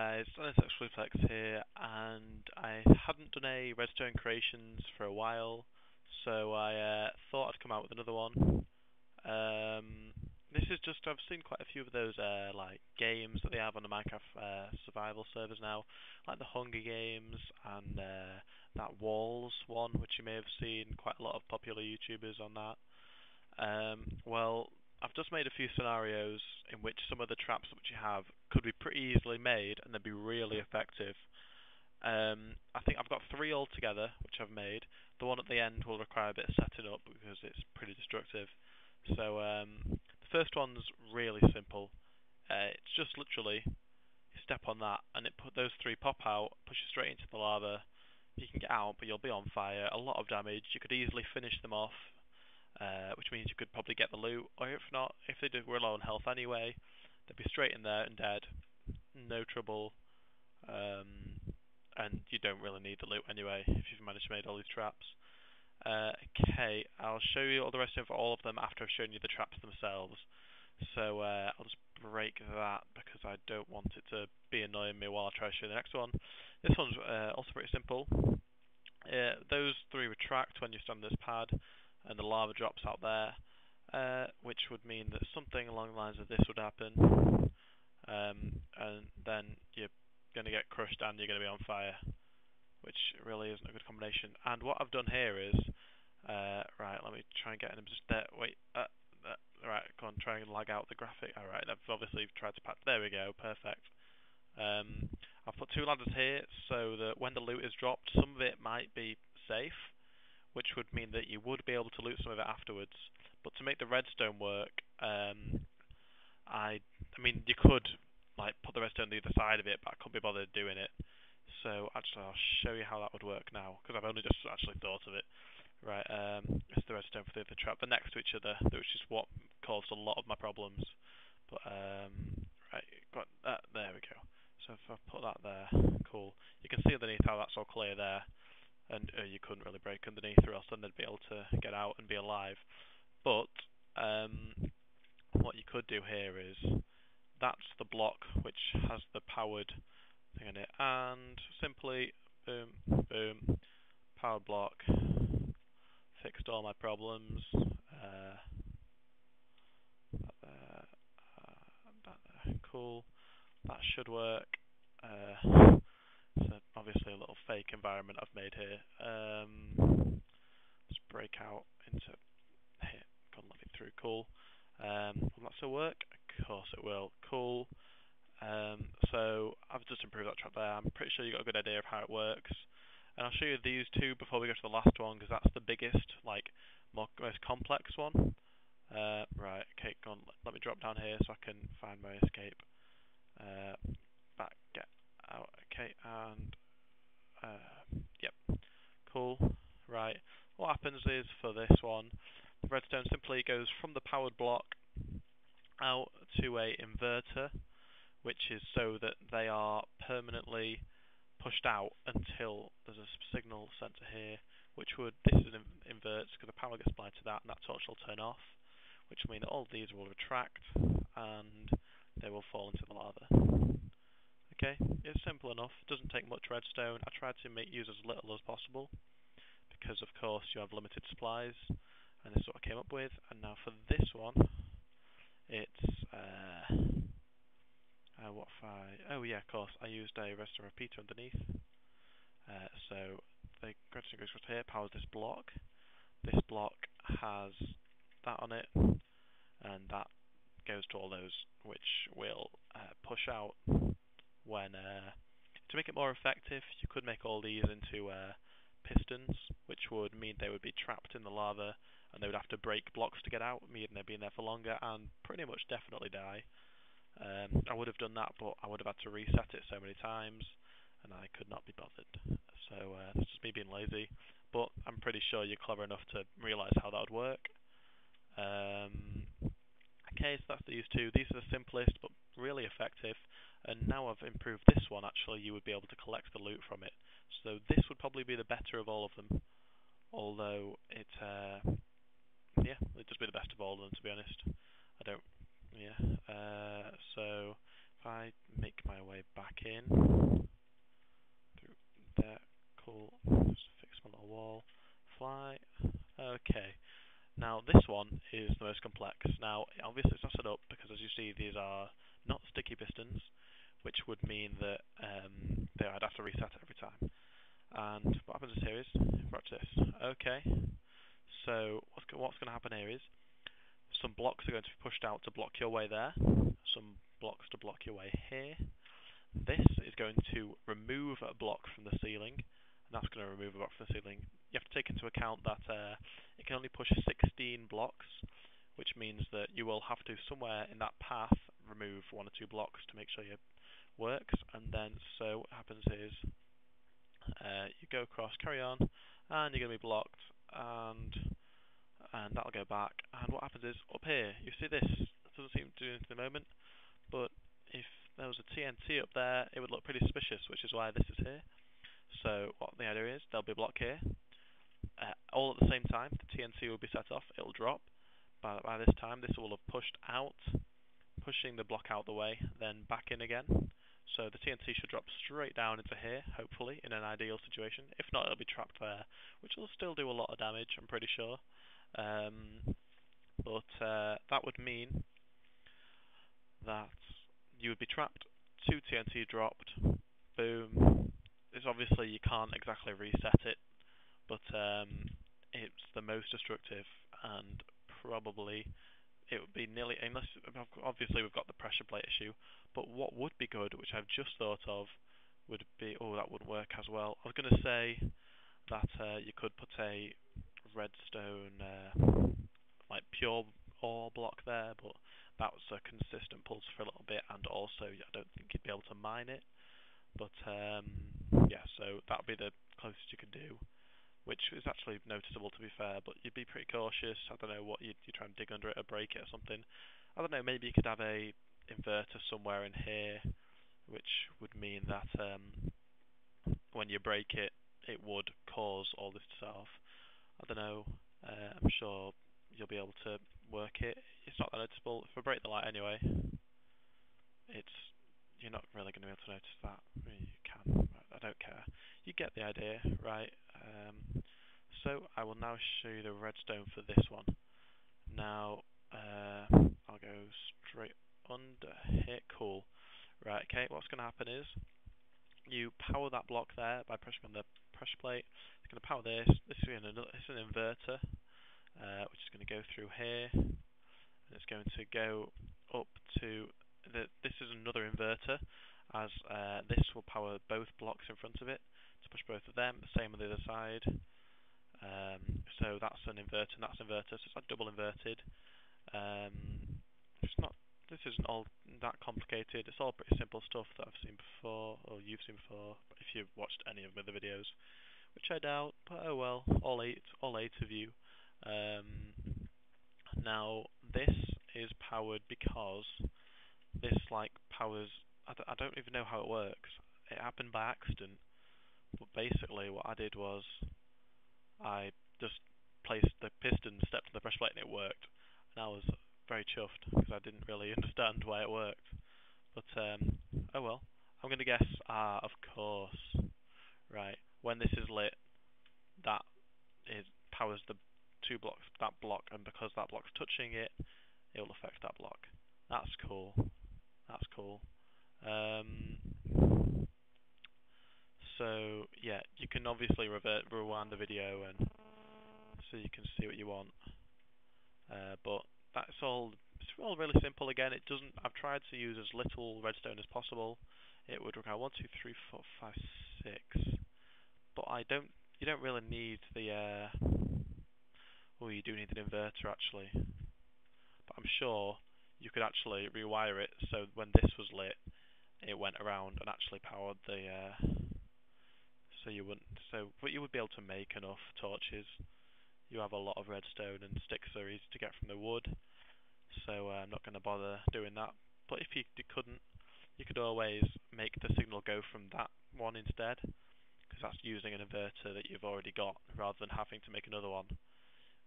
guys, Flex here, and I hadn't done a Redstone creations for a while, so I thought I'd come out with another one. This is just, I've seen quite a few of those like games that they have on the Minecraft survival servers now, like the Hunger Games and that Walls one, which you may have seen quite a lot of popular YouTubers on that. Well, I've just made a few scenarios in which some of the traps which you have could be pretty easily made and they'd be really effective. I think I've got three altogether which I've made. The one at the end will require a bit of setting up because it's pretty destructive. So the first one's really simple. It's just literally you step on that and those three pop out, push you straight into the lava. You can get out, but you'll be on fire. A lot of damage. You could easily finish them off. Which means you could probably get the loot, or if not, if they were low on health anyway, they'd be straight in there and dead, no trouble, and you don't really need the loot anyway if you've managed to make all these traps. Okay, I'll show you all the rest of all of them after I've shown you the traps themselves. So I'll just break that because I don't want it to be annoying me while I try to show you the next one. This one's also pretty simple. Those three retract when you stand on this pad, and the lava drops out there, which would mean that something along the lines of this would happen, and then you're going to get crushed and you're going to be on fire, which really isn't a good combination. And what I've done here is, right, let me try and get in there. Wait, right, go on, try and lag out the graphic. Alright, I've obviously tried to patch. There we go, perfect. I've put two ladders here so that when the loot is dropped, some of it might be safe, which would mean that you would be able to loot some of it afterwards. But to make the redstone work, I mean, you could like put the redstone on the other side of it, but I couldn't be bothered doing it. So actually, I'll show you how that would work now, because I've only just actually thought of it. Right, it's the redstone for the other trap. They're next to each other, which is what caused a lot of my problems. But right, there we go. So if I put that there, cool. You can see underneath how that's all clear there. And you couldn't really break underneath, or else then they'd be able to get out and be alive. But what you could do here is, that's the block which has the powered thing in it, and simply boom, boom, powered block, fixed all my problems. That there, cool. That should work. So obviously a little fake environment I've made here. Let's break out into here. Go and look it through. Cool. Will that still work? Of course it will. Cool. So I've just improved that trap there. I'm pretty sure you got a good idea of how it works. And I'll show you these two before we go to the last one, because that's the biggest, like, most complex one. Right. Okay. Go on. Let me drop down here so I can find my escape. Back. Get out. Okay. And yep. Cool. Right. What happens is, for this one, the redstone simply goes from the powered block out to a inverter, which is so that they are permanently pushed out until there's a signal sensor here, which would, this is inverts because the power gets applied to that, and that torch will turn off, which will mean that all these will retract and they will fall into the lava. Okay, it's simple enough. It doesn't take much redstone. I tried to use as little as possible because, of course, you have limited supplies, and this is what I came up with. And now for this one, it's what if I? Oh yeah, of course. I used a redstone repeater underneath. So the redstone goes here, powers this block. This block has that on it, and that goes to all those, which will push out when. To make it more effective, you could make all these into pistons, which would mean they would be trapped in the lava, and they would have to break blocks to get out, meaning they'd be in there for longer and pretty much definitely die. I would have done that, but I would have had to reset it so many times, and I could not be bothered. So that's just me being lazy, but I'm pretty sure you're clever enough to realise how that would work. Okay, so that's these two. These are the simplest, but really effective. And now I've improved this one, actually, you would be able to collect the loot from it. So this would probably be the better of all of them. Although it, yeah, it'd just be the best of all of them, to be honest. I don't, yeah. So if I make my way back in through there. Cool. Just fix my little wall. Fly. Okay. Now this one is the most complex. Now obviously it's not set up because, as you see, these are not sticky pistons, which would mean that I'd have to reset it every time. And what happens here is, watch this. Okay. So what's going to happen here is some blocks are going to be pushed out to block your way there. Some blocks to block your way here. This is going to remove a block from the ceiling, and that's going to remove a block from the ceiling. You have to take into account that it can only push 16 blocks, which means that you will have to, somewhere in that path, remove 1 or 2 blocks to make sure it works. And then, so what happens is, you go across, carry on, and you're going to be blocked, and that'll go back. And what happens is, up here, you see this, it doesn't seem to do anything at the moment, but if there was a TNT up there, it would look pretty suspicious, which is why this is here. So what the idea is, there'll be a block here, all at the same time. The TNT will be set off, it'll drop. By this time, this will have pushed out, pushing the block out the way, then back in again. So the TNT should drop straight down into here, hopefully, in an ideal situation. If not, it'll be trapped there, which will still do a lot of damage, I'm pretty sure. But that would mean that you would be trapped, 2 TNT dropped, boom. It's obviously, you can't exactly reset it, but it's the most destructive, and probably it would be nearly, unless, obviously we've got the pressure plate issue, but what would be good, which I've just thought of, would be, oh, that wouldn't work as well. I was going to say that you could put a redstone, like pure ore block there, but that was a consistent pulse for a little bit, and also I don't think you'd be able to mine it. But yeah, so that would be the closest you could do, which is actually noticeable, to be fair, but you'd be pretty cautious. I don't know what you'd try and dig under it or break it or something. I don't know, maybe you could have a inverter somewhere in here, which would mean that when you break it, it would cause all this to set off. I don't know, I'm sure you'll be able to work it. It's not that noticeable. If I break the light anyway, you're not really going to be able to notice that. I mean, you can, I don't care. You get the idea, right? So I will now show you the redstone for this one. Now I'll go straight under here. Cool. Right. Okay. What's going to happen is you power that block there by pressing on the pressure plate. It's going to power this. This is an inverter, which is going to go through here, and it's going to go up to this is another inverter, as this will power both blocks in front of it to push both of them. The same on the other side. So that's an inverter, and that's an inverter. So it's like double inverted. This isn't all that complicated. It's all pretty simple stuff that I've seen before, or you've seen before, if you've watched any of my other videos, which I doubt. But oh well, all eight of you. Now this is powered because this powers. I don't even know how it works. It happened by accident, but basically what I did was I just placed the piston, stepped on the pressure plate, and it worked. And I was very chuffed because I didn't really understand why it worked. But oh well. I'm going to guess. Of course. Right. When this is lit, that powers the 2 blocks, that block, and because that block's touching it, it will affect that block. That's cool. That's cool. So yeah, you can obviously rewind the video and so you can see what you want. But it's all really simple. Again, it doesn't. I've tried to use as little redstone as possible. It would require 1, 2, 3, 4, 5, 6. But you don't really need the. Oh, you do need an inverter actually. But I'm sure you could actually rewire it so when this was lit, it went around and actually powered the. So you wouldn't. But you would be able to make enough torches. You have a lot of redstone, and sticks are easy to get from the wood. So I'm not going to bother doing that. But if you couldn't, you could always make the signal go from that one instead, because that's using an inverter that you've already got, rather than having to make another one,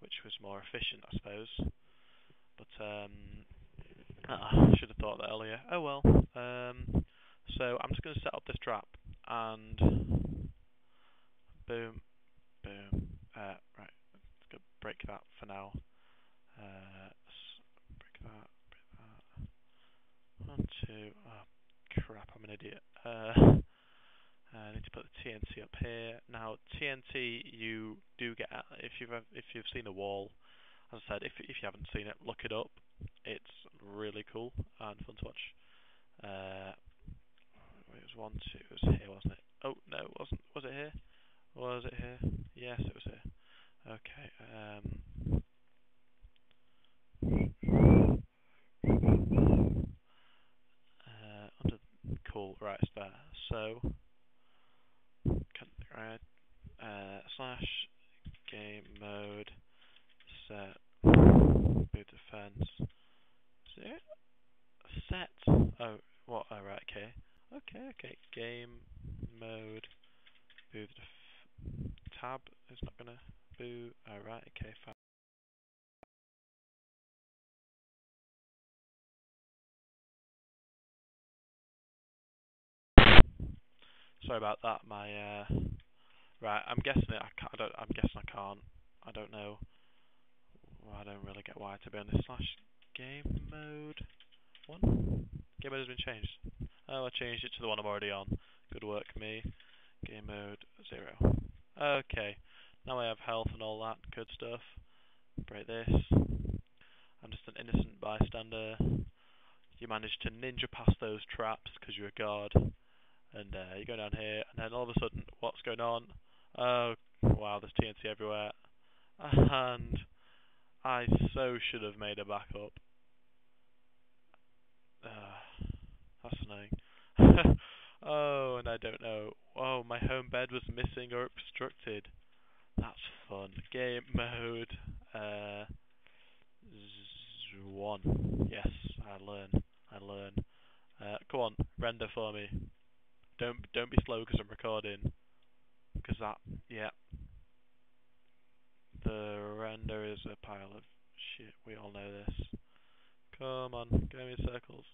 which was more efficient, I suppose. But I should have thought that earlier. Oh well. So I'm just going to set up this trap, and boom, boom. Right, let's go break that for now. Break that, break that. 1, 2. Oh, crap! I'm an idiot. I need to put the TNT up here. Now TNT, you do get if you've seen a wall. As I said, if you haven't seen it, look it up. It's really cool and fun to watch. It was 1, 2. It was here, wasn't it? Oh no, it wasn't. Was it here? Was it here? Yes, it was here. Okay. Under cool. Right, it's there. So, right. Slash game mode set boot defense. Is it set? Oh, what? Oh, right. Okay. Okay. Game mode boot tab is not gonna boot. Oh, right. Okay. Fine. Sorry about that. My right. I'm guessing it. I'm guessing I can't. I don't know. Well, I don't really get why, to be honest. Slash game mode 1. Game mode has been changed. Oh, I changed it to the one I'm already on. Good work, me. Game mode 0. Okay. Now I have health and all that good stuff. Break this. I'm just an innocent bystander. You managed to ninja past those traps because you're a god. And you go down here, and then all of a sudden, what's going on? Oh, wow, there's TNT everywhere. And I so should have made a backup. That's annoying. Oh, and I don't know. Oh, my home bed was missing or obstructed. That's fun. Game mode. 1. Yes, I learn. Come on, render for me. Don't be slow because I'm recording. Because yeah. The render is a pile of shit. We all know this. Come on, go in circles.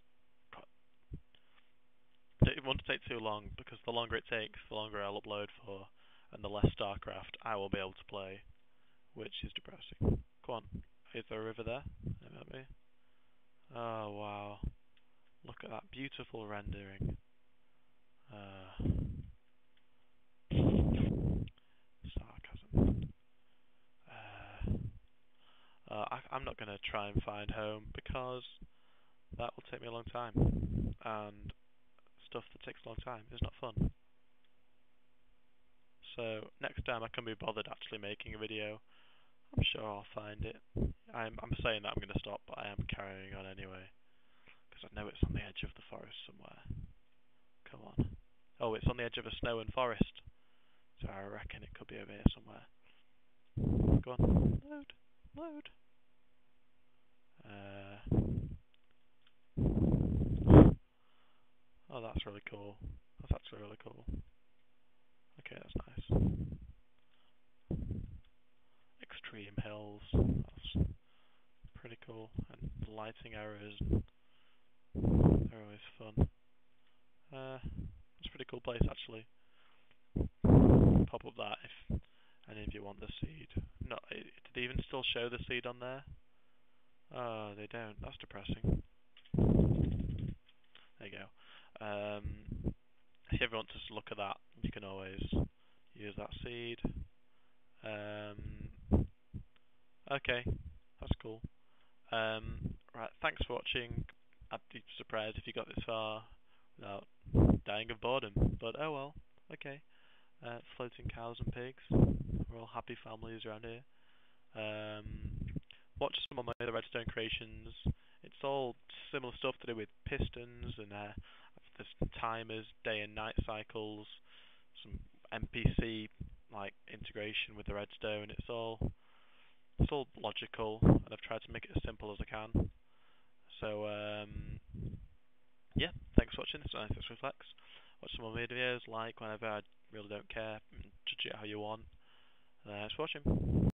It won't take too long, because the longer it takes, the longer I'll upload for, and the less Starcraft I will be able to play, which is depressing. Come on, is there a river there? There might be. Oh wow, look at that beautiful rendering. Sarcasm. I'm not going to try and find home, because that will take me a long time, and stuff that takes a long time is not fun. So next time I can be bothered actually making a video, I'm sure I'll find it. I'm saying that I'm going to stop, but I am carrying on anyway, because I know it's on the edge of the forest somewhere. Come on. Oh, it's on the edge of a snow and forest, so I reckon it could be over here somewhere. Go on, load. Oh, that's really cool. That's actually really cool. Okay, that's nice. Extreme hills. That's pretty cool. And lighting errors. They're always fun. It's a pretty cool place, actually. Pop up that if any of you want the seed. No, did they even still show the seed on there? Oh, they don't. That's depressing. There you go. If you ever want to look at that, you can always use that seed. Okay, that's cool. Right, thanks for watching. I'd be surprised if you got this far without dying of boredom, but oh well. Okay. Floating cows and pigs. We're all happy families around here. Watch some of my other Redstone creations. It's all similar stuff to do with pistons and there's timers, day and night cycles, some NPC like integration with the Redstone. It's all logical, and I've tried to make it as simple as I can. So yeah, thanks for watching. This is Nice Reflex. Watch some more videos, like whenever. I really don't care. Judge it how you want. Thanks for watching.